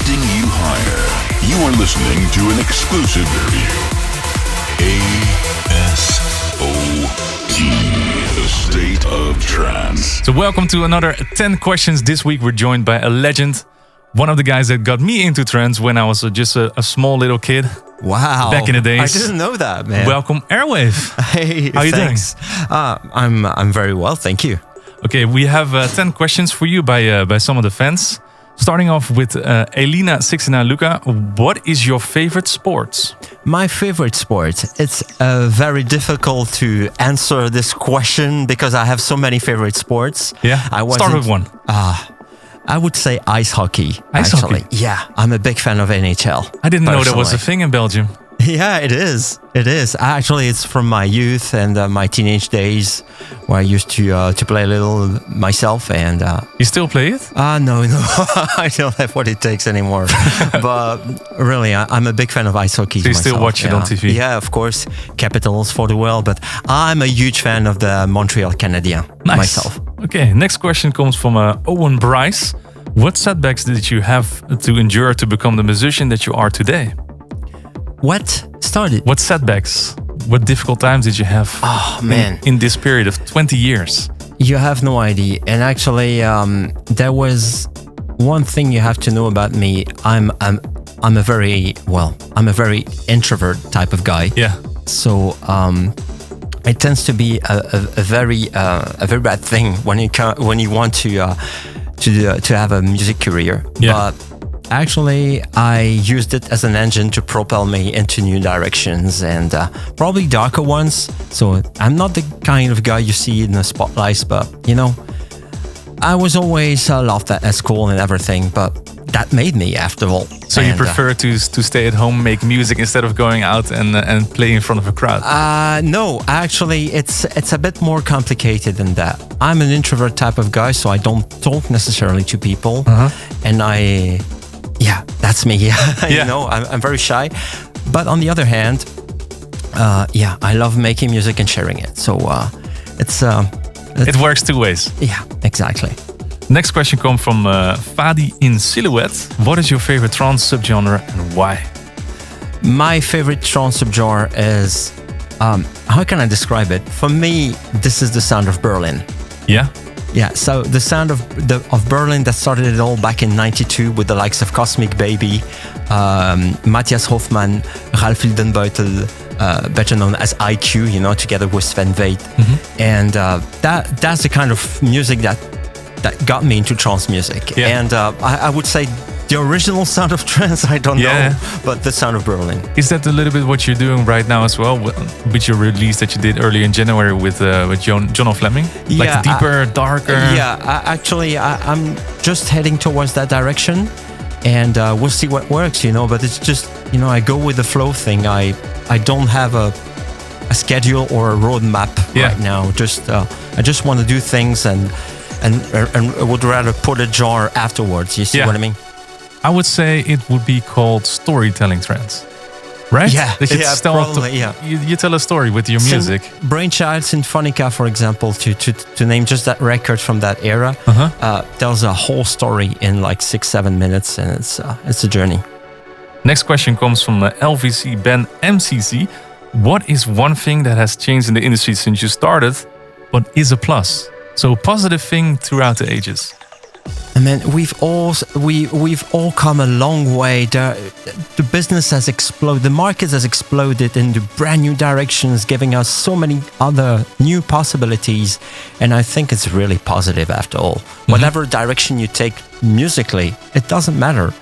lifting you higher. You are listening to an exclusive review. A-S-O-T, A State of Trance. So welcome to another 10 questions. This week we're joined by a legend. One of the guys that got me into trance when I was just a small little kid. Wow. Back in the days. I didn't know that, man. Welcome, Airwave. Hey, how are you doing? I'm very well, thank you. Okay, we have 10 questions for you by some of the fans. Starting off with Elina69 Luca. What is your favorite sport? My favorite sport. It's very difficult to answer this question because I have so many favorite sports. Yeah, start with one. I would say ice hockey. Ice hockey? Yeah, I'm a big fan of NHL. I didn't know that was a thing in Belgium. Yeah, it is. It is. Actually, it's from my youth and my teenage days where I used to play a little myself. And you still play it? No, I don't have what it takes anymore. But really, I'm a big fan of ice hockey. So you still watch it on TV? Yeah, of course. Capitals for the world. But I'm a huge fan of the Montreal Canadiens myself. Okay, next question comes from Owen Bryce. What setbacks did you have to endure to become the musician that you are today? What setbacks? What difficult times did you have in this period of 20 years? You have no idea. And actually, there was one thing you have to know about me. I'm a very introvert type of guy. Yeah. So it tends to be a very bad thing when you want to have a music career. Yeah. But actually, I used it as an engine to propel me into new directions and probably darker ones. So I'm not the kind of guy you see in the spotlights, but I was always laughed at school and everything, but that made me after all. So you prefer to stay at home, make music instead of going out and play in front of a crowd? No, actually, it's a bit more complicated than that. I'm an introvert type of guy, so I don't talk necessarily to people, and that's me. I'm very shy. But on the other hand, I love making music and sharing it. So it works two ways. Yeah, exactly. Next question comes from Fadi in Silhouette. What is your favorite trance subgenre and why? My favorite trance subgenre is, how can I describe it? For me, this is the sound of Berlin. Yeah? Yeah, so the sound of Berlin that started it all back in '92 with the likes of Cosmic Baby, Matthias Hoffmann, Ralf Wildenbeutel, better known as IQ, together with Sven Veit. And that's the kind of music that got me into trance music. Yeah. And I would say the original sound of trance, I don't know, but the sound of Berlin. Is that a little bit what you're doing right now as well, with your release that you did early in January with John O'Fleming? Like deeper, darker? Yeah, actually, I'm just heading towards that direction, and we'll see what works, but it's just, I go with the flow thing. I don't have a schedule or a roadmap right now. I just want to do things and would rather put a jar afterwards. You see what I mean? I would say it would be called storytelling trance, right? Yeah, probably. You tell a story with your music. Brainchild Sinfonica, for example, to name just that record from that era, tells a whole story in like 6-7 minutes, and it's a journey. Next question comes from LVC Ben MCC. What is one thing that has changed in the industry since you started, but is a plus? So a positive thing throughout the ages. I mean, we've all come a long way. The business has exploded. The market has exploded into brand new directions, giving us so many other new possibilities. And I think it's really positive after all. Whatever direction you take musically, it doesn't matter.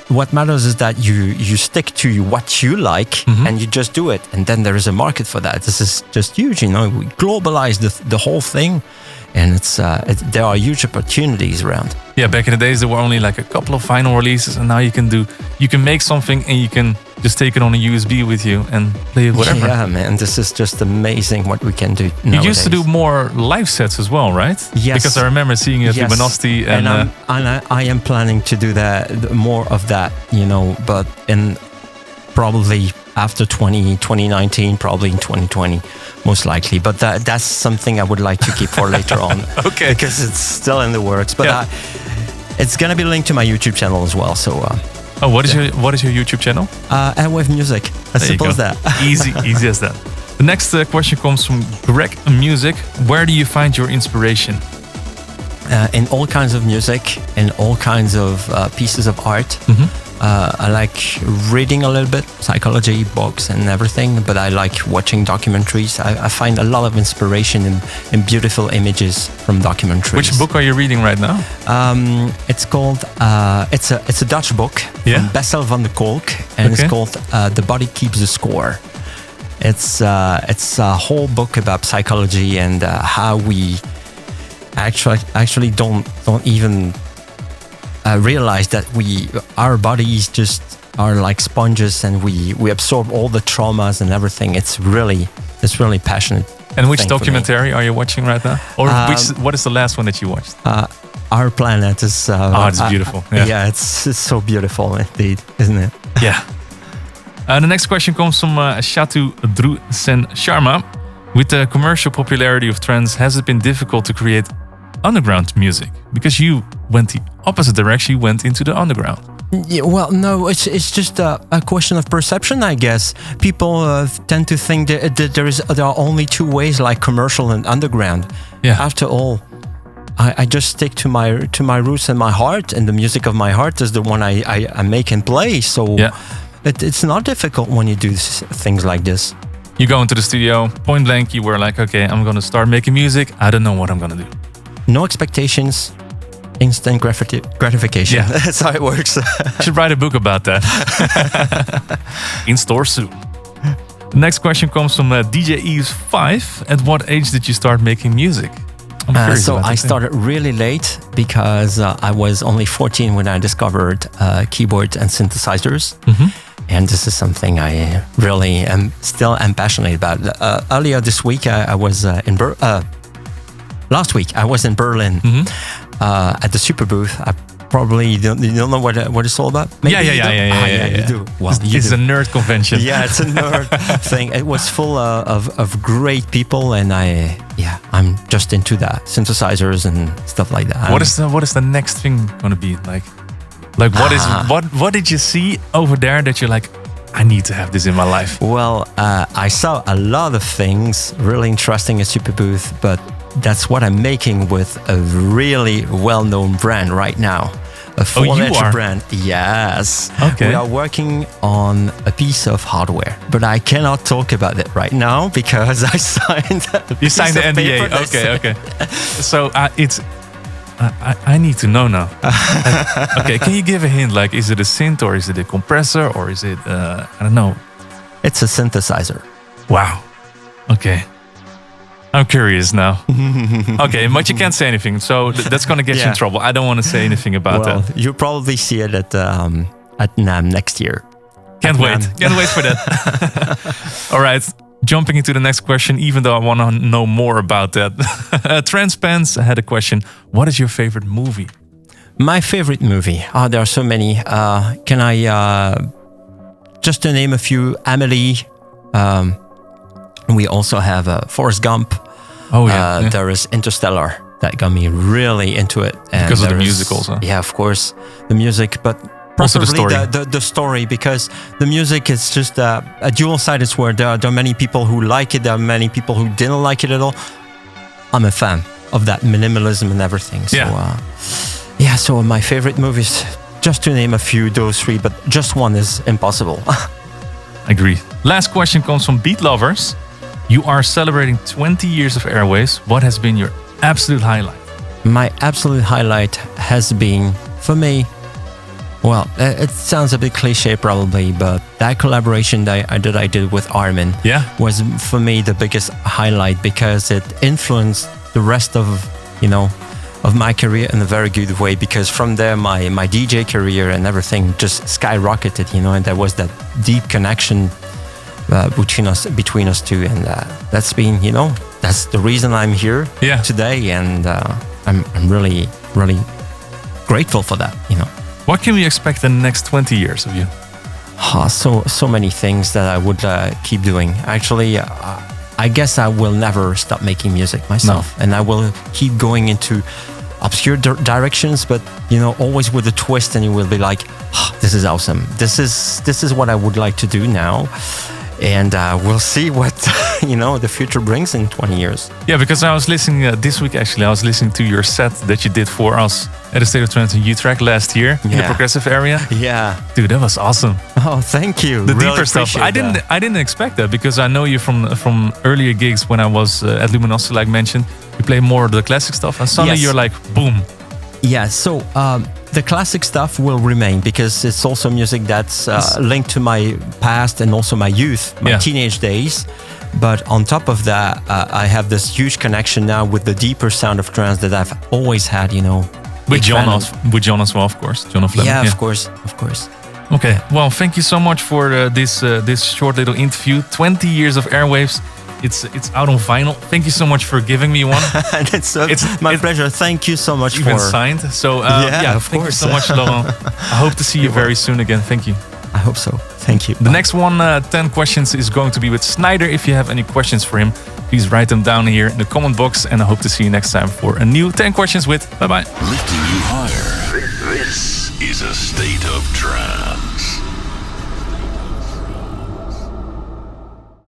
What matters is that you stick to what you like and you just do it. And then there is a market for that. This is just huge. We globalized the whole thing. And there are huge opportunities around. Yeah, back in the days there were only like a couple of vinyl releases, and now you can make something and you can just take it on a USB with you and play it whatever. Yeah, man, this is just amazing what we can do nowadays. You used to do more live sets as well, right? Yes. Because I remember seeing you at Luminosity. And I am planning to do more of that, but in probably after 2019, probably in 2020, most likely. But that's something I would like to keep for later on. Okay. Because it's still in the works. But It's gonna be linked to my YouTube channel as well. So, what is your YouTube channel? Airwave Music. As simple as that. Easy as that. The next question comes from Greg Music. Where do you find your inspiration? In all kinds of music, in all kinds of pieces of art. I like reading a little bit, psychology books and everything, but I like watching documentaries. I find a lot of inspiration in beautiful images from documentaries. Which book are you reading right now? It's called, it's a Dutch book from Bessel van der Kolk, and it's called The Body Keeps the Score. It's a whole book about psychology and how we actually don't even realize that our bodies just are like sponges, and we absorb all the traumas and everything. It's really passionate. And which documentary are you watching right now? Or what is the last one that you watched? Our Planet is. It's beautiful. Yeah, it's so beautiful indeed, isn't it? Yeah. The next question comes from Shatu Dhru Sen Sharma. With the commercial popularity of trance, has it been difficult to create underground music? Because you went the opposite direction, you went into the underground. Yeah, well, no, it's just a question of perception, I guess. People tend to think that there are only two ways, like commercial and underground. Yeah. After all, I just stick to my roots and my heart, and the music of my heart is the one I make and play. So it's not difficult when you do things like this. You go into the studio, point blank, you were like, okay, I'm going to start making music. I don't know what I'm going to do. No expectations, instant gratification. Yeah. That's how it works. You should write a book about that. In store soon. The next question comes from DJ Eves5. At what age did you start making music? So I started really late because I was only 14 when I discovered keyboards and synthesizers. And this is something I really am passionate about. Earlier this week, I was last week I was in Berlin at the Super Booth. I probably you don't know what it's all about. Maybe yeah. You do. Well, it's a nerd convention. Yeah, it's a nerd thing. It was full of great people, and I'm just into that, synthesizers and stuff like that. What is the next thing going to be like? Like what did you see over there that you're like, I need to have this in my life? Well, I saw a lot of things really interesting at Super Booth, but that's what I'm making with a really well-known brand right now. A full-fledged brand. Yes. Okay. We are working on a piece of hardware, but I cannot talk about it right now because I signed You signed the NDA. Okay. So it's... I need to know now. Okay, can you give a hint? Like, is it a synth or is it a compressor or is it, I don't know. It's a synthesizer. Wow. Okay. I'm curious now. Okay, but you can't say anything, so that's going to get you in trouble. I don't want to say anything about that. You'll probably see it at NAMM next year. Can't wait for that. All right. Jumping into the next question, even though I want to know more about that. Transpans had a question. What is your favorite movie? My favorite movie? There are so many. Can I, just to name a few, Amelie. We also have Forrest Gump. Oh, yeah. There is Interstellar. That got me really into it. And because of the music also. Yeah, of course. The music, but... Also the story. The story, because the music is just a dual-sided sword. There are many people who like it. There are many people who didn't like it at all. I'm a fan of that minimalism and everything. So, so my favorite movies, just to name a few, those three, but just one is impossible. Agree. Last question comes from Beat Lovers. You are celebrating 20 years of Airwaves. What has been your absolute highlight? My absolute highlight has been, for me, well, it sounds a bit cliche probably, but that collaboration that I did with Armin was for me the biggest highlight because it influenced the rest of my career in a very good way, because from there my DJ career and everything just skyrocketed, and there was that deep connection between us two, and that's been, that's the reason I'm here today, and I'm really, really grateful for that, What can we expect in the next 20 years of you? So many things that I would keep doing. Actually, I guess I will never stop making music myself, and I will keep going into obscure directions, but always with a twist, and you will be like, oh, this is awesome. This is what I would like to do now. And we'll see what the future brings in 20 years. Yeah, because I was listening this week. Actually, I was listening to your set that you did for us at A State of Trance in Utrecht last year in the progressive area. Yeah, dude, that was awesome. Oh, thank you. The really deeper stuff. I didn't expect that, because I know you from earlier gigs when I was at Luminosity, like mentioned. You play more of the classic stuff, and suddenly you're like, boom. Yeah, so the classic stuff will remain, because it's also music that's linked to my past and also my youth, my teenage days. But on top of that, I have this huge connection now with the deeper sound of trance that I've always had, With John as well, of course. John of Yeah, of course. Okay, well, thank you so much for this short little interview. 20 years of Airwaves. It's out on vinyl. Thank you so much for giving me one. It's my pleasure. Thank you so much even signed. So thank you so much, Laurent. I hope to see you very soon again. Thank you. I hope so. Thank you. The next one, 10 questions, is going to be with Snyder. If you have any questions for him, please write them down here in the comment box, and I hope to see you next time for a new 10 questions with. Bye-bye. Lifting you higher. This is A State of Trance.